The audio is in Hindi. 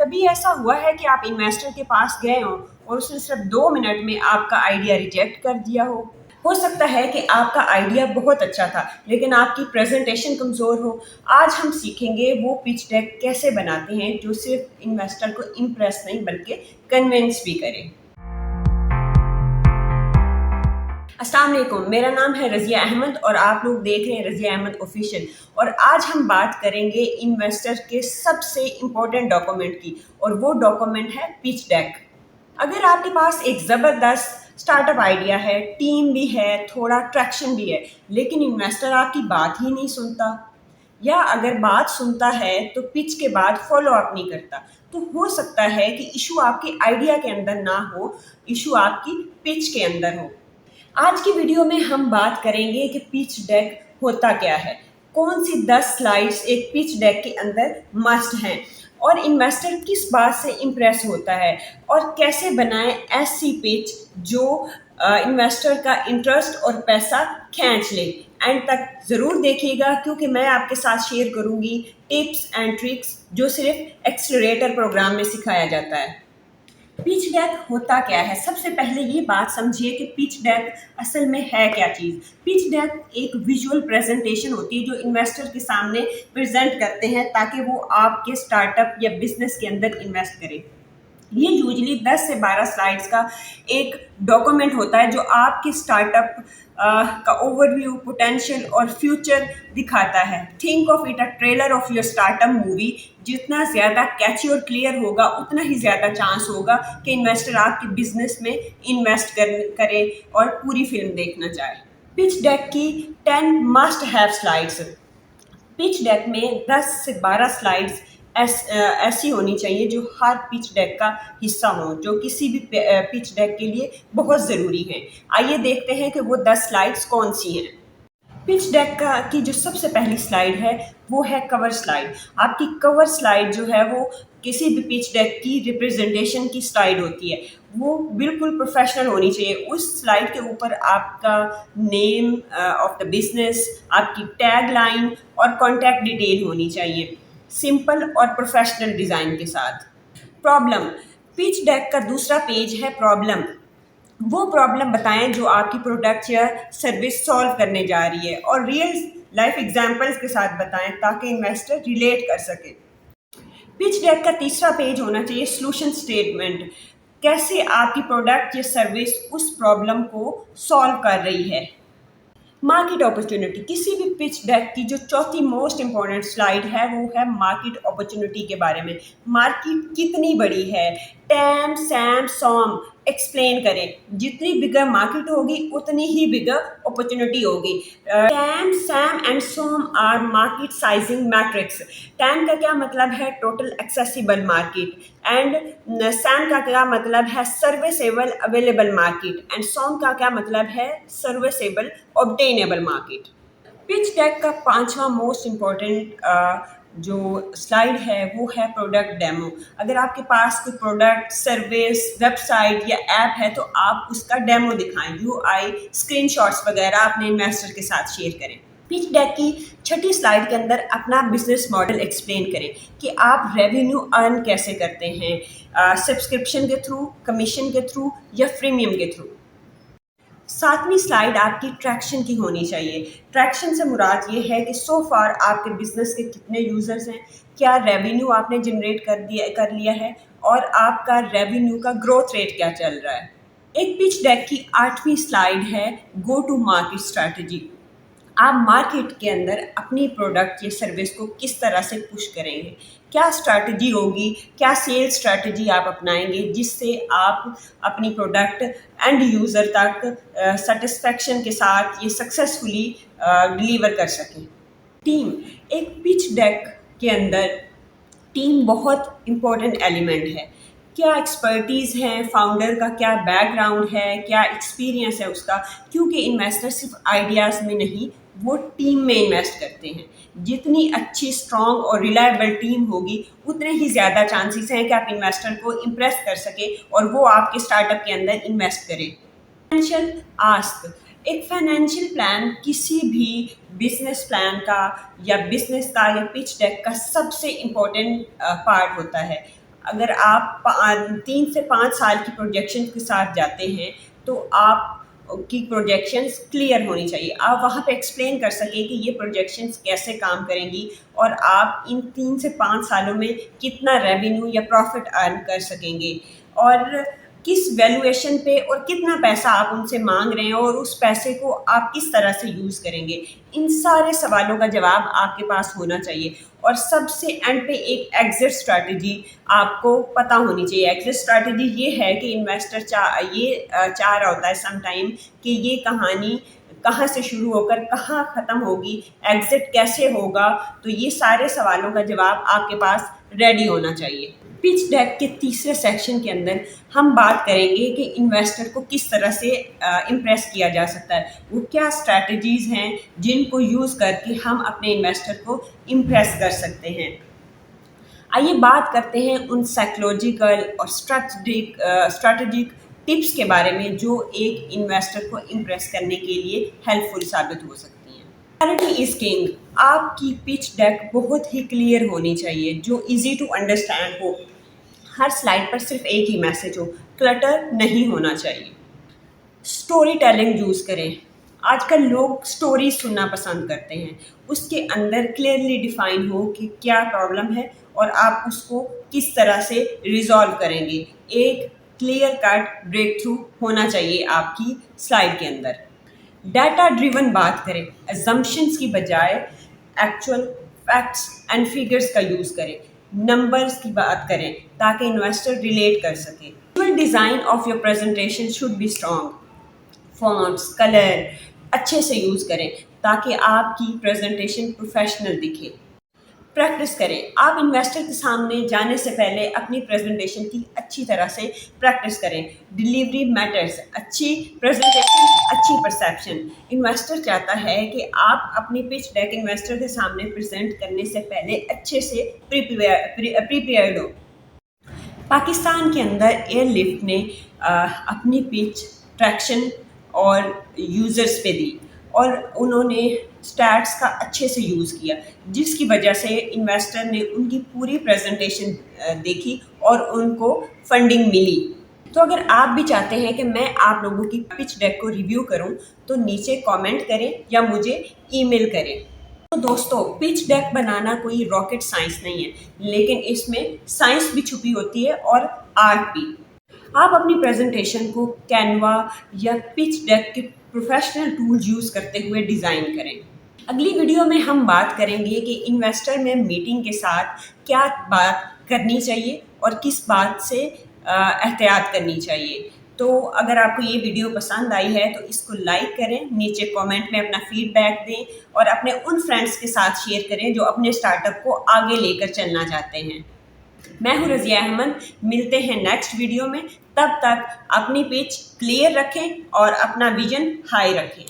कभी ऐसा हुआ है कि आप इन्वेस्टर के पास गए हो और उसने सिर्फ 2 मिनट में आपका आइडिया रिजेक्ट कर दिया हो सकता है कि आपका आइडिया बहुत अच्छा था लेकिन आपकी प्रेजेंटेशन कमज़ोर हो। आज हम सीखेंगे वो पिच डेक कैसे बनाते हैं जो सिर्फ इन्वेस्टर को इम्प्रेस नहीं बल्कि कन्विंस भी करे। अस्सलाम वालेकुम, मेरा नाम है रज़िया अहमद और आप लोग देख रहे हैं रज़िया अहमद ऑफिशियल। और आज हम बात करेंगे इन्वेस्टर के सबसे इम्पोर्टेंट डॉक्यूमेंट की और वो डॉक्यूमेंट है पिच डेक। अगर आपके पास एक ज़बरदस्त स्टार्टअप आइडिया है, टीम भी है, थोड़ा ट्रैक्शन भी है, लेकिन इन्वेस्टर आपकी बात ही नहीं सुनता या अगर बात सुनता है तो पिच के बाद फॉलो अप नहीं करता, तो हो सकता है कि इशू आपके आइडिया के अंदर ना हो, इशू आपकी पिच के अंदर हो। आज की वीडियो में हम बात करेंगे कि पिच डेक होता क्या है, कौन सी 10 स्लाइड्स एक पिच डेक के अंदर मस्ट हैं और इन्वेस्टर किस बात से इम्प्रेस होता है और कैसे बनाएं ऐसी पिच जो इन्वेस्टर का इंटरेस्ट और पैसा खींच ले। एंड तक ज़रूर देखिएगा क्योंकि मैं आपके साथ शेयर करूंगी टिप्स एंड ट्रिक्स जो सिर्फ एक्सेलरेटर प्रोग्राम में सिखाया जाता है। पिच डेक होता क्या है? सबसे पहले ये बात समझिए कि पिच डेक असल में है क्या चीज़। पिच डेक एक विजुअल प्रेजेंटेशन होती है जो इन्वेस्टर के सामने प्रेजेंट करते हैं ताकि वो आपके स्टार्टअप या बिजनेस के अंदर इन्वेस्ट करें। ये यूजली 10 से 12 स्लाइड्स का एक डॉक्यूमेंट होता है जो आपके स्टार्टअप का ओवरव्यू, पोटेंशियल और फ्यूचर दिखाता है। Think of it a trailer of your startup movie. जितना ज़्यादा कैची और क्लियर होगा उतना ही ज़्यादा चांस होगा कि इन्वेस्टर आपके बिजनेस में इन्वेस्ट करे और पूरी फिल्म देखना चाहे। पिच डेक की 10 must have slides. Pitch deck में 10 से 12 स्लाइड्स ऐसी होनी चाहिए जो हर पिच डेक का हिस्सा हो, जो किसी भी पिच डेक के लिए बहुत ज़रूरी है। आइए देखते हैं कि वो 10 स्लाइड्स कौन सी हैं। पिच डेक का की जो सबसे पहली स्लाइड है वो है कवर स्लाइड। आपकी कवर स्लाइड जो है वो किसी भी पिच डेक की रिप्रेजेंटेशन की स्लाइड होती है, वो बिल्कुल प्रोफेशनल होनी चाहिए। उस स्लाइड के ऊपर आपका नेम ऑफ द बिजनेस, आपकी टैग लाइन और कॉन्टैक्ट डिटेल होनी चाहिए, सिंपल और प्रोफेशनल डिज़ाइन के साथ। प्रॉब्लम, पिच डेक का दूसरा पेज है प्रॉब्लम। वो प्रॉब्लम बताएं जो आपकी प्रोडक्ट या सर्विस सॉल्व करने जा रही है और रियल लाइफ एग्जांपल्स के साथ बताएं ताकि इन्वेस्टर रिलेट कर सके। पिच डेक का तीसरा पेज होना चाहिए सॉल्यूशन स्टेटमेंट। कैसे आपकी प्रोडक्ट या सर्विस उस प्रॉब्लम को सॉल्व कर रही है। मार्केट अपॉर्चुनिटी, किसी भी पिच डेक की जो चौथी मोस्ट इंपॉर्टेंट स्लाइड है वो है मार्केट अपॉर्चुनिटी के बारे में। मार्केट कितनी बड़ी है, टैम सैम सॉम एक्सप्लेन करें। जितनी बिगर मार्केट होगी उतनी ही बिगर अपॉर्चुनिटी होगी। TAM SAM and SOM are market sizing metrics. TAM का क्या मतलब है, total accessible market, and SAM का क्या मतलब है, serviceable available market, and SOM का क्या मतलब है, serviceable obtainable market. Pitch deck का पांचवा मोस्ट इम्पॉर्टेंट जो स्लाइड है वो है प्रोडक्ट डेमो। अगर आपके पास कोई प्रोडक्ट, सर्विस, वेबसाइट या ऐप है तो आप उसका डेमो दिखाएं, यूआई, स्क्रीनशॉट्स वगैरह अपने इन्वेस्टर के साथ शेयर करें। पिच डेक की छठी स्लाइड के अंदर अपना बिजनेस मॉडल एक्सप्लेन करें कि आप रेवेन्यू अर्न कैसे करते हैं, सब्सक्रिप्शन के थ्रू, कमीशन के थ्रू या फ्रीमियम के थ्रू। सातवीं स्लाइड आपकी ट्रैक्शन की होनी चाहिए। ट्रैक्शन से मुराद ये है कि सो फार आपके बिजनेस के कितने यूज़र्स हैं, क्या रेवेन्यू आपने जनरेट कर लिया है और आपका रेवेन्यू का ग्रोथ रेट क्या चल रहा है। एक पिच डेक की आठवीं स्लाइड है गो टू मार्केट स्ट्रैटेजी। आप मार्केट के अंदर अपनी प्रोडक्ट या सर्विस को किस तरह से पुश करेंगे, क्या स्ट्रैटेजी होगी, क्या सेल्स स्ट्रैटेजी आप अपनाएंगे जिससे आप अपनी प्रोडक्ट एंड यूज़र तक सेटिस्फेक्शन के साथ ये सक्सेसफुली डिलीवर कर सकें। टीम, एक पिच डेक के अंदर टीम बहुत इम्पोर्टेंट एलिमेंट है। क्या एक्सपर्टीज़ है, फाउंडर का क्या बैकग्राउंड है, क्या एक्सपीरियंस है उसका, क्योंकि इन्वेस्टर सिर्फ आइडियाज़ में नहीं वो टीम में इन्वेस्ट करते हैं। जितनी अच्छी, स्ट्रॉन्ग और रिलायबल टीम होगी उतने ही ज़्यादा चांसेस हैं कि आप इन्वेस्टर को इम्प्रेस कर सके और वो आपके स्टार्टअप के अंदर इन्वेस्ट करे। फाइनेंशियल आस्क, एक फाइनेंशियल प्लान किसी भी बिजनेस प्लान का या बिजनेस का या पिच डेक का सबसे इम्पोर्टेंट पार्ट होता है। अगर आप 3 से 5 साल की प्रोजेक्शन के साथ जाते हैं तो आप की प्रोजेक्शंस क्लियर होनी चाहिए। आप वहाँ पे एक्सप्लेन कर सकें कि ये प्रोजेक्शंस कैसे काम करेंगी और आप इन 3 से 5 सालों में कितना रेवेन्यू या प्रॉफिट अर्न कर सकेंगे और किस वैल्यूएशन पे और कितना पैसा आप उनसे मांग रहे हैं और उस पैसे को आप किस तरह से यूज़ करेंगे। इन सारे सवालों का जवाब आपके पास होना चाहिए और सबसे एंड पे एक एग्जिट स्ट्रैटेजी आपको पता होनी चाहिए। एग्जिट स्ट्रैटेजी ये है कि इन्वेस्टर चाह रहा होता है सम टाइम कि ये कहानी कहाँ से शुरू होकर कहाँ ख़त्म होगी, एग्जिट कैसे होगा। तो ये सारे सवालों का जवाब आपके पास रेडी होना चाहिए। पिच डेक के तीसरे सेक्शन के अंदर हम बात करेंगे कि इन्वेस्टर को किस तरह से इम्प्रेस किया जा सकता है, वो क्या स्ट्रैटेजीज़ हैं जिनको यूज़ करके हम अपने इन्वेस्टर को इम्प्रेस कर सकते हैं। आइए बात करते हैं उन साइकोलॉजिकल और स्ट्रैटेजिक टिप्स के बारे में जो एक इन्वेस्टर को इम्प्रेस करने के लिए हेल्पफुल साबित हो सकती हैं। Clarity is king. आपकी पिच डेक बहुत ही क्लियर होनी चाहिए जो इजी टू अंडरस्टैंड हो। हर स्लाइड पर सिर्फ एक ही मैसेज हो, क्लटर नहीं होना चाहिए। स्टोरी टेलिंग यूज़ करें। आजकल लोग स्टोरी सुनना पसंद करते हैं, उसके अंदर क्लियरली डिफाइन हो कि क्या प्रॉब्लम है और आप उसको किस तरह से रिजॉल्व करेंगे। एक क्लियर कट ब्रेक थ्रू होना चाहिए आपकी स्लाइड के अंदर। डाटा ड्रिवन बात करें, अजम्पशंस की बजाय एक्चुअल फैक्ट्स एंड फिगर्स का यूज़ करें, नंबर्स की बात करें ताकि इन्वेस्टर रिलेट कर सके। Visual design of your presentation should be strong. Fonts, colour अच्छे से यूज़ करें ताकि आपकी प्रेजेंटेशन प्रोफेशनल दिखे। प्रैक्टिस करें। आप इन्वेस्टर के सामने जाने से पहले अपनी प्रेजेंटेशन की अच्छी तरह से प्रैक्टिस करें। Delivery matters. अच्छी प्रेजेंटेशन, अच्छी परसेप्शन। इन्वेस्टर चाहता है कि आप अपनी पिच डेक इन्वेस्टर के सामने प्रेजेंट करने से पहले अच्छे से प्रिपेयर्ड हो। पाकिस्तान के अंदर एयरलिफ्ट ने अपनी पिच ट्रैक्शन और यूज़र्स पे दी और उन्होंने स्टैट्स का अच्छे से यूज़ किया, जिसकी वजह से इन्वेस्टर ने उनकी पूरी प्रेजेंटेशन देखी और उनको फंडिंग मिली। तो अगर आप भी चाहते हैं कि मैं आप लोगों की पिच डेक को रिव्यू करूं तो नीचे कमेंट करें या मुझे ईमेल करें। तो दोस्तों, पिच डेक बनाना कोई रॉकेट साइंस नहीं है, लेकिन इसमें साइंस भी छुपी होती है और आर्ट भी। आप अपनी प्रेजेंटेशन को कैनवा या पिच डेक के प्रोफेशनल टूल्स यूज़ करते हुए डिज़ाइन करें। अगली वीडियो में हम बात करेंगे कि इन्वेस्टर में मीटिंग के साथ क्या बात करनी चाहिए और किस बात से एहतियात करनी चाहिए। तो अगर आपको ये वीडियो पसंद आई है तो इसको लाइक करें, नीचे कमेंट में अपना फीडबैक दें और अपने उन फ्रेंड्स के साथ शेयर करें जो अपने स्टार्टअप को आगे लेकर चलना चाहते हैं। मैं हूँ रज़िया अहमद, मिलते हैं नेक्स्ट वीडियो में। तब तक अपनी पिच क्लियर रखें और अपना विजन हाई रखें।